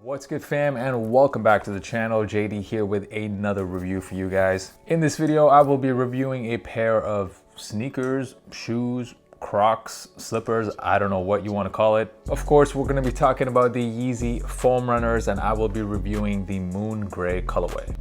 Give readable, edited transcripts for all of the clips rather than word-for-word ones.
What's good, fam, and welcome back to the channel. JD here with another review for you guys. In this video, I will be reviewing a pair of sneakers, shoes, Crocs, slippers, I don't know what you want to call it. Of course, we're going to be talking about the Yeezy Foam Runners, and I will be reviewing the Moon Gray colorway.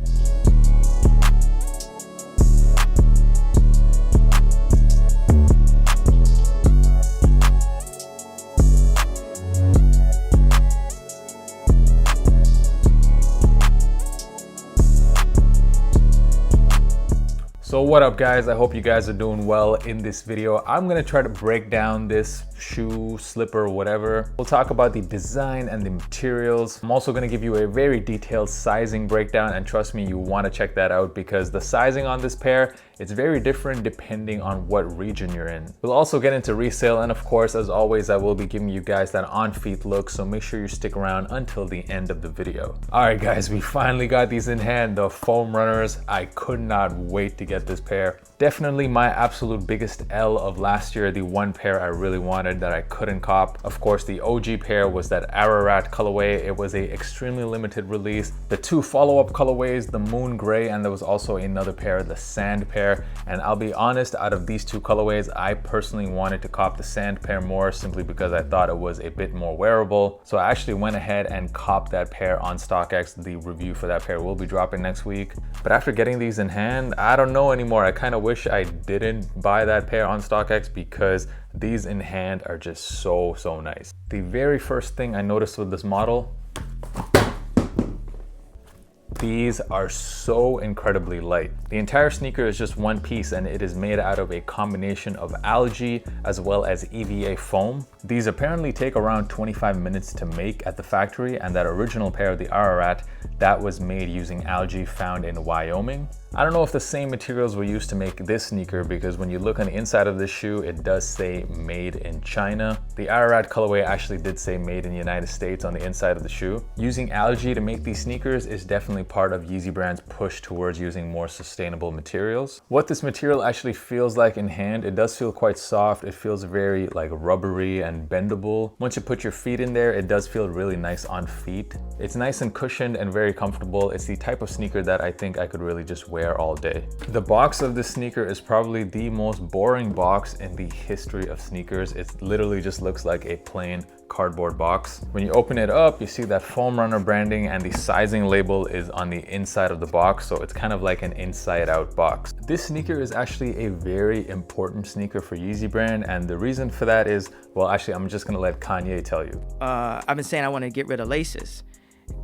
So what up, guys? I hope you guys are doing well. In this video, I'm gonna try to break down this shoe, slipper, whatever. We'll talk about the design and the materials. I'm also gonna give you a very detailed sizing breakdown, and trust me, you wanna check that out because the sizing on this pair, it's very different depending on what region you're in. We'll also get into resale, and of course, as always, I will be giving you guys that on-feet look, so make sure you stick around until the end of the video. All right, guys, we finally got these in hand, the Foam Runners. I could not wait to get this pair. Definitely my absolute biggest L of last year, the one pair I really wanted that I couldn't cop. Of course, the OG pair was that Ararat colorway. It was a extremely limited release. The two follow-up colorways, the Moon Gray, and there was also another pair, the Sand pair. And I'll be honest, out of these two colorways, I personally wanted to cop the Sand pair more simply because I thought it was a bit more wearable. So I actually went ahead and copped that pair on StockX. The review for that pair will be dropping next week. But after getting these in hand, I don't know anymore. I kind of wish I didn't buy that pair on StockX because these in hand are just so nice. The very first thing I noticed with this model, these are so incredibly light. The entire sneaker is just one piece, and it is made out of a combination of algae as well as EVA foam. These apparently take around 25 minutes to make at the factory, and that original pair of the Ararat, that was made using algae found in Wyoming. I don't know if the same materials were used to make this sneaker because when you look on the inside of this shoe, it does say made in China. The Ararat colorway actually did say made in the United States on the inside of the shoe. Using algae to make these sneakers is definitely part of Yeezy brand's push towards using more sustainable materials. What this material actually feels like in hand, it does feel quite soft. It feels very like rubbery and bendable. Once you put your feet in there, it does feel really nice on feet. It's nice and cushioned and very comfortable. It's the type of sneaker that I think I could really just wear all day. The box of this sneaker is probably the most boring box in the history of sneakers. It literally just looks like a plain cardboard box. When you open it up, you see that Foam Runner branding, and the sizing label is on the inside of the box, so it's kind of like an inside out box. This sneaker is actually a very important sneaker for Yeezy brand, and the reason for that is, well, actually, I'm just gonna let Kanye tell you. I've been saying I want to get rid of laces,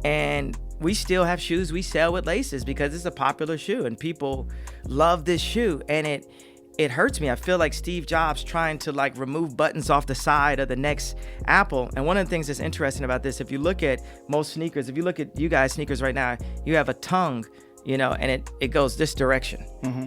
and we still have shoes we sell with laces because it's a popular shoe and people love this shoe, and it hurts me. I feel like Steve Jobs trying to like remove buttons off the side of the next Apple. And one of the things that's interesting about this, if you look at most sneakers, if you look at you guys sneakers right now, you have a tongue, you know, and it goes this direction.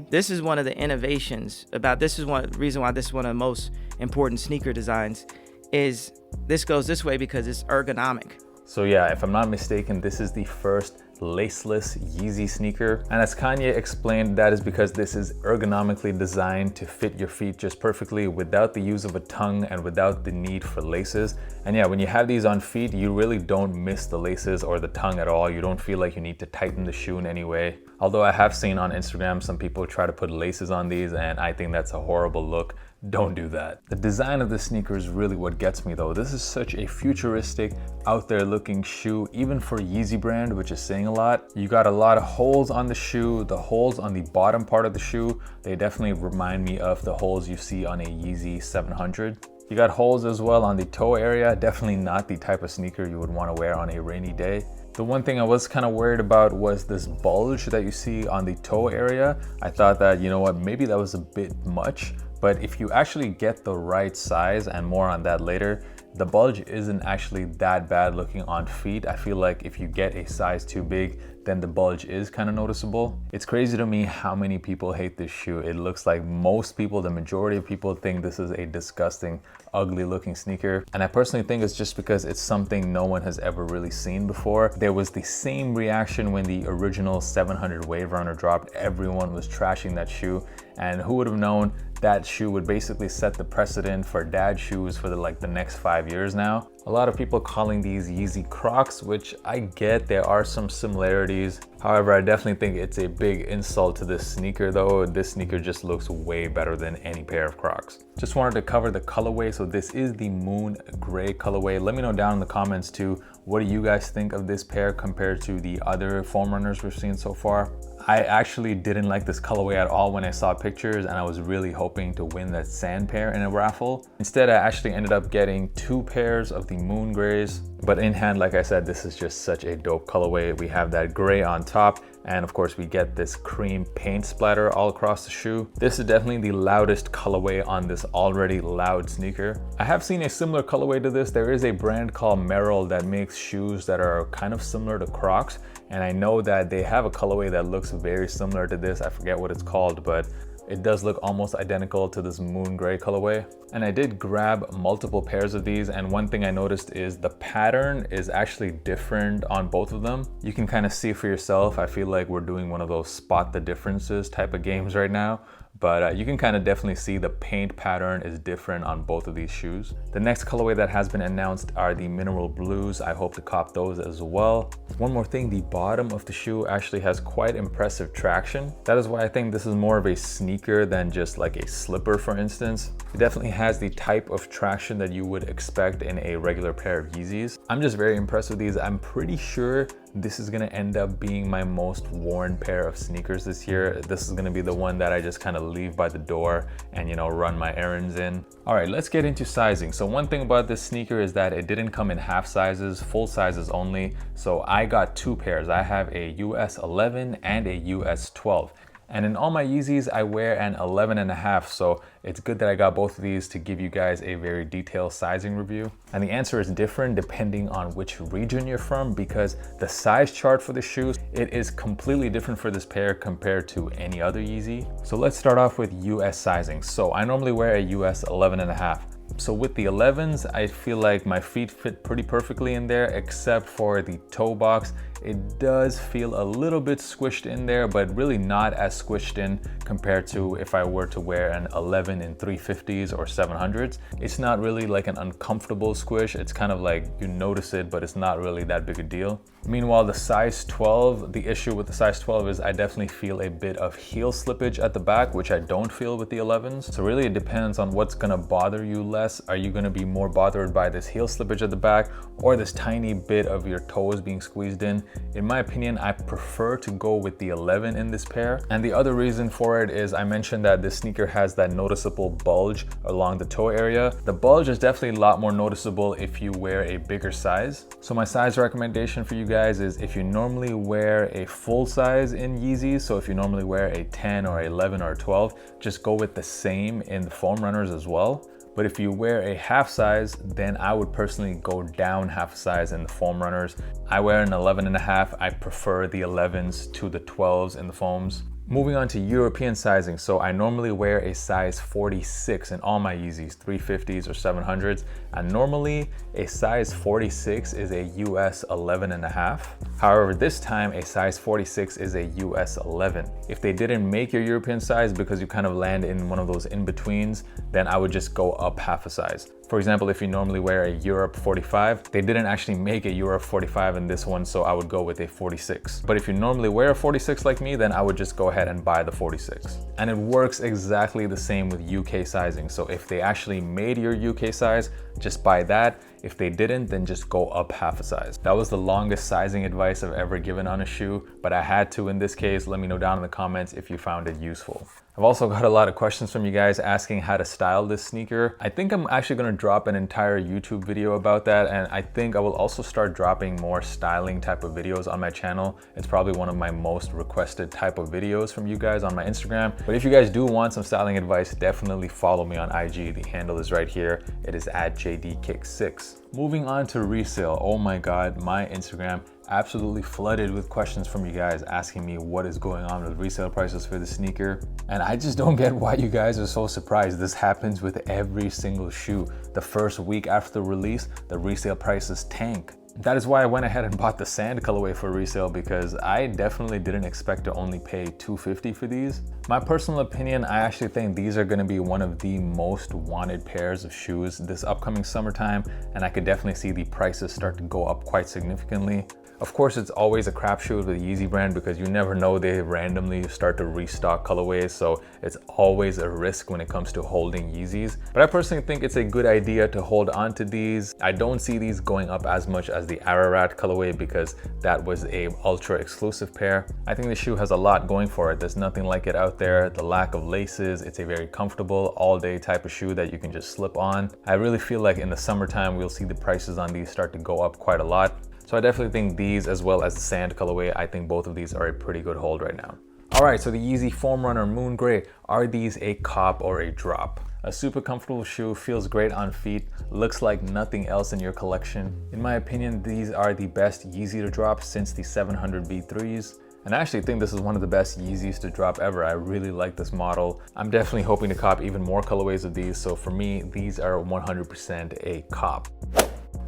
This is one of the innovations about this is one reason why this is one of the most important sneaker designs is this goes this way because it's ergonomic. So yeah, if I'm not mistaken, this is the first laceless Yeezy sneaker. And as Kanye explained, that is because this is ergonomically designed to fit your feet just perfectly without the use of a tongue and without the need for laces. And yeah, when you have these on feet, you really don't miss the laces or the tongue at all. You don't feel like you need to tighten the shoe in any way. Although I have seen on Instagram some people try to put laces on these, and I think that's a horrible look. Don't do that. The design of the sneaker is really what gets me though. This is such a futuristic, out there looking shoe, even for Yeezy brand, which is saying a lot. You got a lot of holes on the shoe. The holes on the bottom part of the shoe, they definitely remind me of the holes you see on a Yeezy 700. You got holes as well on the toe area. Definitely not the type of sneaker you would want to wear on a rainy day. The one thing I was kind of worried about was this bulge that you see on the toe area. I thought that, you know what, maybe that was a bit much. But if you actually get the right size, and more on that later, the bulge isn't actually that bad looking on feet. I feel like if you get a size too big, then the bulge is kind of noticeable. It's crazy to me how many people hate this shoe. It looks like most people, the majority of people, think this is a disgusting, ugly looking sneaker. And I personally think it's just because it's something no one has ever really seen before. There was the same reaction when the original 700 Wave Runner dropped. Everyone was trashing that shoe, and who would have known that shoe would basically set the precedent for dad shoes for the next 5 years now. A lot of people calling these Yeezy Crocs, which I get, there are some similarities. However, I definitely think it's a big insult to this sneaker though. This sneaker just looks way better than any pair of Crocs. Just wanted to cover the colorway. So this is the Moon Gray colorway. Let me know down in the comments too, what do you guys think of this pair compared to the other foam runners we've seen so far? I actually didn't like this colorway at all when I saw pictures, and I was really hoping to win that sand pair in a raffle. Instead, I actually ended up getting 2 pairs of the Moon Grays. But in hand, like I said, this is just such a dope colorway. We have that gray on top, and of course we get this cream paint splatter all across the shoe. This is definitely the loudest colorway on this already loud sneaker. I have seen a similar colorway to this. There is a brand called Merrell that makes shoes that are kind of similar to Crocs, and I know that they have a colorway that looks very similar to this. I forget what it's called, but it does look almost identical to this Moon Gray colorway. And I did grab multiple pairs of these, and one thing I noticed is the pattern is actually different on both of them. You can kind of see for yourself. I feel like we're doing one of those spot the differences type of games right now. But you can kind of definitely see the paint pattern is different on both of these shoes. The next colorway that has been announced are the mineral blues. I hope to cop those as well. One more thing, the bottom of the shoe actually has quite impressive traction. That is why I think this is more of a sneaker than just like a slipper, for instance. It definitely has the type of traction that you would expect in a regular pair of Yeezys. I'm just very impressed with these. I'm pretty sure this is gonna end up being my most worn pair of sneakers this year. This is gonna be the one that I just kind of leave by the door and, you know, run my errands in. All right, let's get into sizing. So one thing about this sneaker is that it didn't come in half sizes, full sizes only. So I got 2 pairs. I have a US 11 and a US 12. And in all my Yeezys, I wear an 11.5, so it's good that I got both of these to give you guys a very detailed sizing review. And the answer is different depending on which region you're from, because the size chart for the shoes, it is completely different for this pair compared to any other Yeezy. So let's start off with US sizing. So I normally wear a US 11.5. So with the 11s, I feel like my feet fit pretty perfectly in there, except for the toe box. It does feel a little bit squished in there, but really not as squished in compared to if I were to wear an 11 in 350s or 700s. It's not really like an uncomfortable squish. It's kind of like you notice it, but it's not really that big a deal. Meanwhile, the size 12, the issue with the size 12 is I definitely feel a bit of heel slippage at the back, which I don't feel with the 11s. So really it depends on what's gonna bother you less. Are you gonna be more bothered by this heel slippage at the back or this tiny bit of your toes being squeezed in? In my opinion, I prefer to go with the 11 in this pair. And the other reason for it is I mentioned that this sneaker has that noticeable bulge along the toe area. The bulge is definitely a lot more noticeable if you wear a bigger size. So my size recommendation for you guys is if you normally wear a full size in Yeezys, so if you normally wear a 10 or 11 or 12, just go with the same in the foam runners as well. But if you wear a half size, then I would personally go down half a size in the foam runners. I wear an 11.5. I prefer the 11s to the 12s in the foams. Moving on to European sizing. So I normally wear a size 46 in all my Yeezys, 350s or 700s. And normally a size 46 is a US 11.5. However, this time a size 46 is a US 11. If they didn't make your European size because you kind of land in one of those in-betweens, then I would just go up half a size. For example, if you normally wear a Europe 45, they didn't actually make a Europe 45 in this one, so I would go with a 46. But if you normally wear a 46 like me, then I would just go ahead and buy the 46. And it works exactly the same with UK sizing. So if they actually made your UK size, just buy that. If they didn't, then just go up half a size. That was the longest sizing advice I've ever given on a shoe, but I had to in this case. Let me know down in the comments if you found it useful. I've also got a lot of questions from you guys asking how to style this sneaker. I think I'm actually gonna drop an entire YouTube video about that, and I think I will also start dropping more styling type of videos on my channel. It's probably one of my most requested type of videos from you guys on my Instagram. But if you guys do want some styling advice, definitely follow me on IG. The handle is right here. It is at JDKick6. Moving on to resale. Oh my God, my Instagram absolutely flooded with questions from you guys asking me what is going on with resale prices for the sneaker. And I just don't get why you guys are so surprised. This happens with every single shoe. The first week after the release, the resale prices tank. That is why I went ahead and bought the sand colorway for resale, because I definitely didn't expect to only pay $250 for these. My personal opinion, I actually think these are gonna be one of the most wanted pairs of shoes this upcoming summertime, and I could definitely see the prices start to go up quite significantly. Of course, it's always a crapshoot with the Yeezy brand because you never know, they randomly start to restock colorways, so it's always a risk when it comes to holding Yeezys. But I personally think it's a good idea to hold on to these. I don't see these going up as much as the Ararat colorway because that was a ultra exclusive pair. I think the shoe has a lot going for it. There's nothing like it out there. The lack of laces, it's a very comfortable all day type of shoe that you can just slip on. I really feel like in the summertime, we'll see the prices on these start to go up quite a lot. So I definitely think these, as well as the sand colorway, I think both of these are a pretty good hold right now. All right, so the Yeezy Foam RNNR Moon Gray, are these a cop or a drop? A super comfortable shoe, feels great on feet, looks like nothing else in your collection. In my opinion, these are the best Yeezy to drop since the 700 B3s. And I actually think this is one of the best Yeezys to drop ever. I really like this model. I'm definitely hoping to cop even more colorways of these. So for me, these are 100% a cop.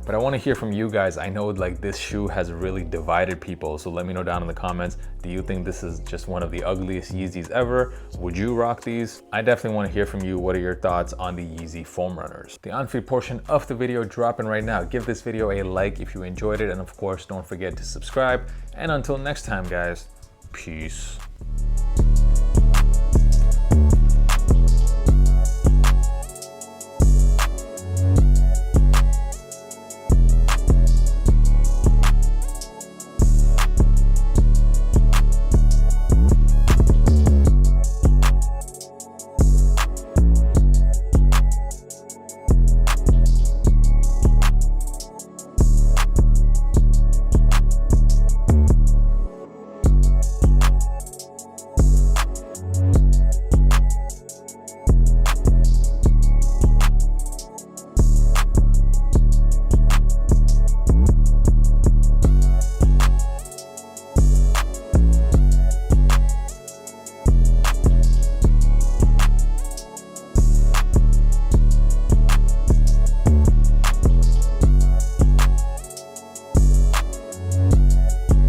But I want to hear from you guys. I know like this shoe has really divided people, so let me know down in the comments. Do you think this is just one of the ugliest Yeezys ever? Would you rock these? I definitely want to hear from you. What are your thoughts on the Yeezy Foam Runners? The on-feed portion of the video dropping right now. Give this video a like if you enjoyed it, and of course don't forget to subscribe. And until next time guys, peace.